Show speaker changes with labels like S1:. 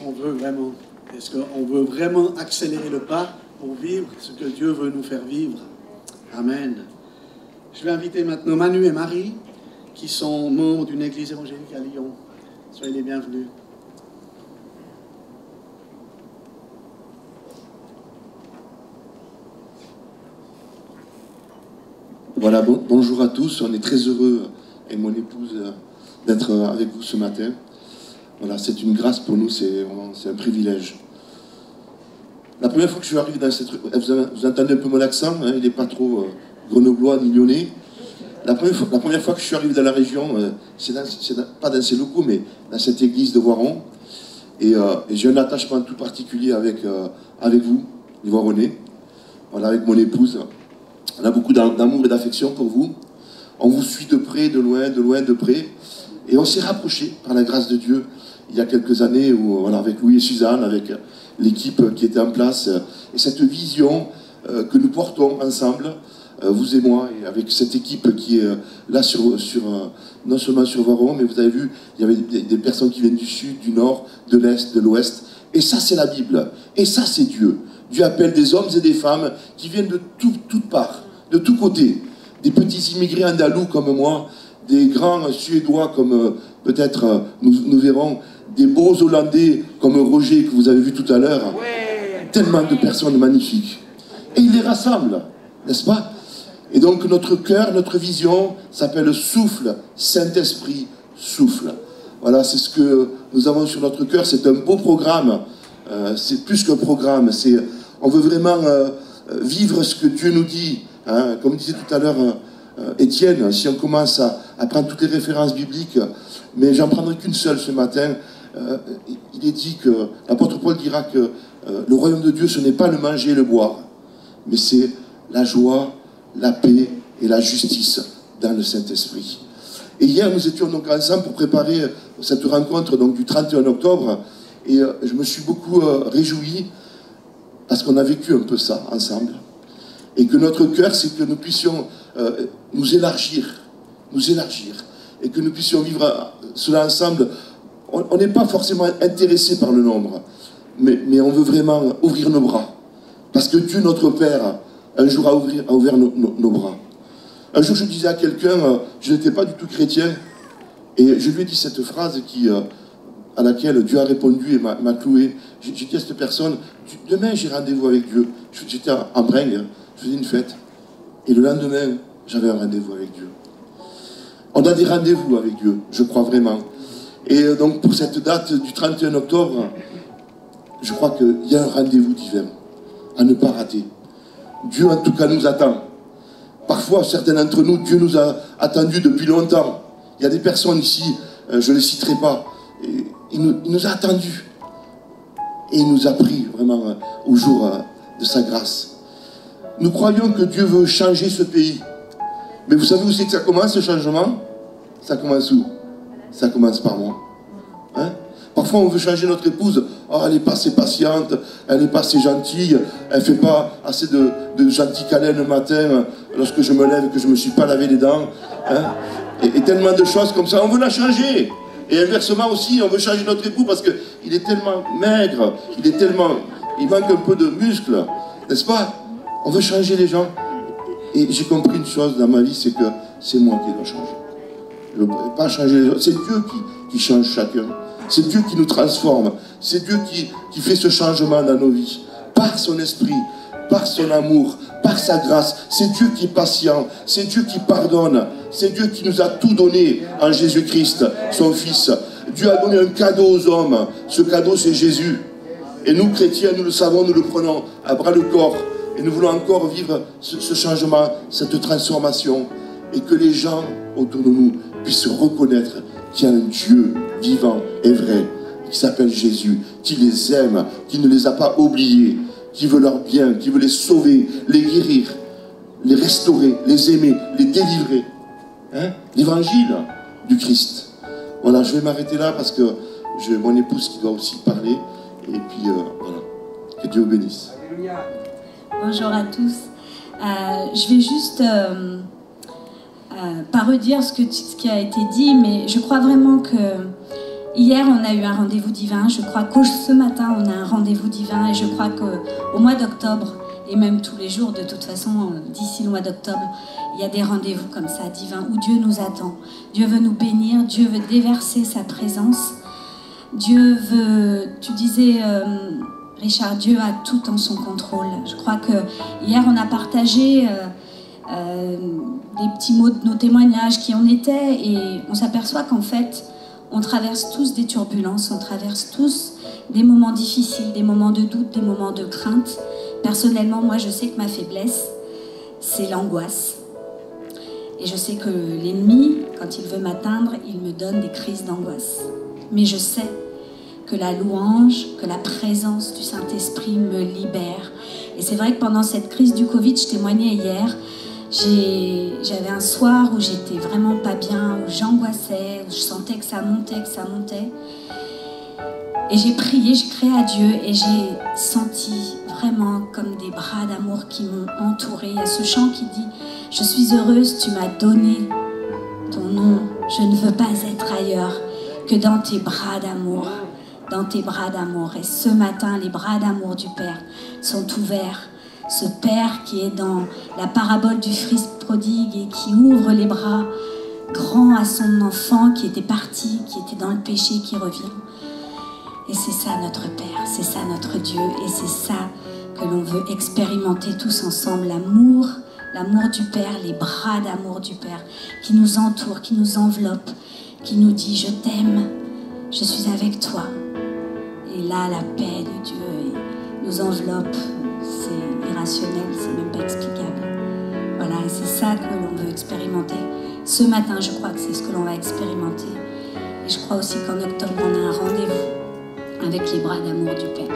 S1: qu'on veut vraiment? Est-ce qu'on veut vraiment accélérer le pas pour vivre ce que Dieu veut nous faire vivre? Amen. Je vais inviter maintenant Manu et Marie, qui sont membres d'une église évangélique à Lyon. Soyez les bienvenus.
S2: Voilà, bonjour à tous. On est très heureux, et mon épouse, d'être avec vous ce matin. Voilà, c'est une grâce pour nous, c'est un privilège. La première fois que je suis arrivé dans cette rue, vous entendez un peu mon accent, hein, il n'est pas trop grenoblois ni lyonnais. La première fois que je suis arrivé dans la région, pas dans ces locaux, mais dans cette église de Voiron. Et j'ai un attachement tout particulier avec vous, les Voironnais. Voilà, avec mon épouse. On a beaucoup d'amour et d'affection pour vous. On vous suit de près, de loin, de près. Et on s'est rapprochés par la grâce de Dieu il y a quelques années, où, voilà, avec Louis et Suzanne, avec l'équipe qui était en place. Et cette vision que nous portons ensemble, vous et moi, et avec cette équipe qui est là non seulement sur Voiron, mais vous avez vu, il y avait des personnes qui viennent du sud, du nord, de l'est, de l'ouest. Et ça, c'est la Bible. Et ça, c'est Dieu. Dieu appelle des hommes et des femmes qui viennent de toutes parts, de tous côtés. Des petits immigrés andalous comme moi, des grands Suédois comme peut-être nous verrons, des beaux Hollandais comme Roger que vous avez vu tout à l'heure. Ouais. Tellement de personnes magnifiques. Et il les rassemble, n'est-ce pas? Et donc notre cœur, notre vision s'appelle Souffle, Saint-Esprit, Souffle. Voilà, c'est ce que nous avons sur notre cœur. C'est un beau programme. C'est plus qu'un programme. On veut vraiment vivre ce que Dieu nous dit. Hein. Comme disait tout à l'heure Étienne, si on commence à prendre toutes les références bibliques, mais j'en prendrai qu'une seule ce matin. Il est dit que l'apôtre Paul dira que le royaume de Dieu, ce n'est pas le manger et le boire, mais c'est la joie, la paix et la justice dans le Saint-Esprit. Et hier, nous étions donc ensemble pour préparer cette rencontre donc, du 31 octobre, et je me suis beaucoup réjoui parce qu'on a vécu un peu ça ensemble. Et que notre cœur, c'est que nous puissions nous élargir, et que nous puissions vivre cela ensemble. On n'est pas forcément intéressé par le nombre, mais on veut vraiment ouvrir nos bras. Parce que Dieu, notre Père, un jour a ouvert nos bras. Un jour, je disais à quelqu'un, je n'étais pas du tout chrétien, et je lui ai dit cette phrase à laquelle Dieu a répondu et m'a cloué. J'ai dit à cette personne, demain j'ai rendez-vous avec Dieu. J'étais en bringue, je faisais une fête. Et le lendemain, j'avais un rendez-vous avec Dieu. On a des rendez-vous avec Dieu, je crois vraiment. Et donc pour cette date du 31 octobre, je crois qu'il y a un rendez-vous divin à ne pas rater. Dieu en tout cas nous attend. Parfois, certains d'entre nous, Dieu nous a attendus depuis longtemps. Il y a des personnes ici, je ne les citerai pas, et il nous a attendus. Et il nous a pris vraiment au jour de sa grâce. Nous croyons que Dieu veut changer ce pays. Mais vous savez où c'est que ça commence, ce changement? Ça commence où? Ça commence par moi. Hein? Parfois, on veut changer notre épouse. Oh, elle n'est pas assez patiente, elle n'est pas assez gentille, elle ne fait pas assez de gentils câlins le matin lorsque je me lève et que je ne me suis pas lavé les dents. Hein? Et tellement de choses comme ça, on veut la changer. Et inversement aussi, on veut changer notre époux parce qu'il est tellement maigre, il manque un peu de muscles, n'est-ce pas? On veut changer les gens. Et j'ai compris une chose dans ma vie, c'est que c'est moi qui dois changer. Je ne peux pas changer les gens. C'est Dieu qui change chacun. C'est Dieu qui nous transforme. C'est Dieu qui fait ce changement dans nos vies. Par son esprit, par son amour, par sa grâce. C'est Dieu qui est patient. C'est Dieu qui pardonne. C'est Dieu qui nous a tout donné en Jésus-Christ, son Fils. Dieu a donné un cadeau aux hommes. Ce cadeau, c'est Jésus. Et nous, chrétiens, nous le savons, nous le prenons à bras le corps. Et nous voulons encore vivre ce changement, cette transformation. Et que les gens autour de nous puissent reconnaître qu'il y a un Dieu vivant et vrai, qui s'appelle Jésus, qui les aime, qui ne les a pas oubliés, qui veut leur bien, qui veut les sauver, les guérir, les restaurer, les aimer, les délivrer. Hein? L'évangile du Christ. Voilà, je vais m'arrêter là parce que j'ai mon épouse qui doit aussi parler. Et puis, voilà. Que Dieu vous bénisse.
S3: Bonjour à tous. Je vais juste pas redire ce qui a été dit, mais je crois vraiment que Hier, on a eu un rendez-vous divin. Je crois que ce matin, on a un rendez-vous divin. Et je crois qu'au mois d'octobre, et même tous les jours, de toute façon, d'ici le mois d'octobre, il y a des rendez-vous comme ça, divins, où Dieu nous attend. Dieu veut nous bénir, Dieu veut déverser sa présence. Dieu veut, tu disais, Richard, Dieu a tout en son contrôle. Je crois que hier, on a partagé des petits mots de nos témoignages qui en étaient, et on s'aperçoit qu'en fait, on traverse tous des turbulences, on traverse tous des moments difficiles, des moments de doute, des moments de crainte. Personnellement, moi, je sais que ma faiblesse, c'est l'angoisse. Et je sais que l'ennemi, quand il veut m'atteindre, il me donne des crises d'angoisse. Mais je sais que la louange, que la présence du Saint-Esprit me libère. Et c'est vrai que pendant cette crise du Covid, je témoignais hier, j'avais un soir où j'étais vraiment pas bien, où j'angoissais, où je sentais que ça montait, Et j'ai prié, j'ai crié à Dieu et j'ai senti vraiment comme des bras d'amour qui m'ont entourée. Il y a ce chant qui dit « Je suis heureuse, tu m'as donné ton nom. Je ne veux pas être ailleurs que dans tes bras d'amour. » Dans tes bras d'amour. Et ce matin, les bras d'amour du Père sont ouverts. Ce Père qui est dans la parabole du fils prodigue et qui ouvre les bras grands à son enfant qui était parti, qui était dans le péché, qui revient. Et c'est ça notre Père, c'est ça notre Dieu, et c'est ça que l'on veut expérimenter tous ensemble, l'amour du Père, les bras d'amour du Père, qui nous entoure, qui nous enveloppe, qui nous dit « Je t'aime, je suis avec toi ». Et là, la paix de Dieu nous enveloppe, c'est irrationnel, c'est même pas explicable. Voilà, et c'est ça que l'on veut expérimenter. Ce matin, je crois que c'est ce que l'on va expérimenter. Et je crois aussi qu'en octobre, on a un rendez-vous avec les bras d'amour du Père.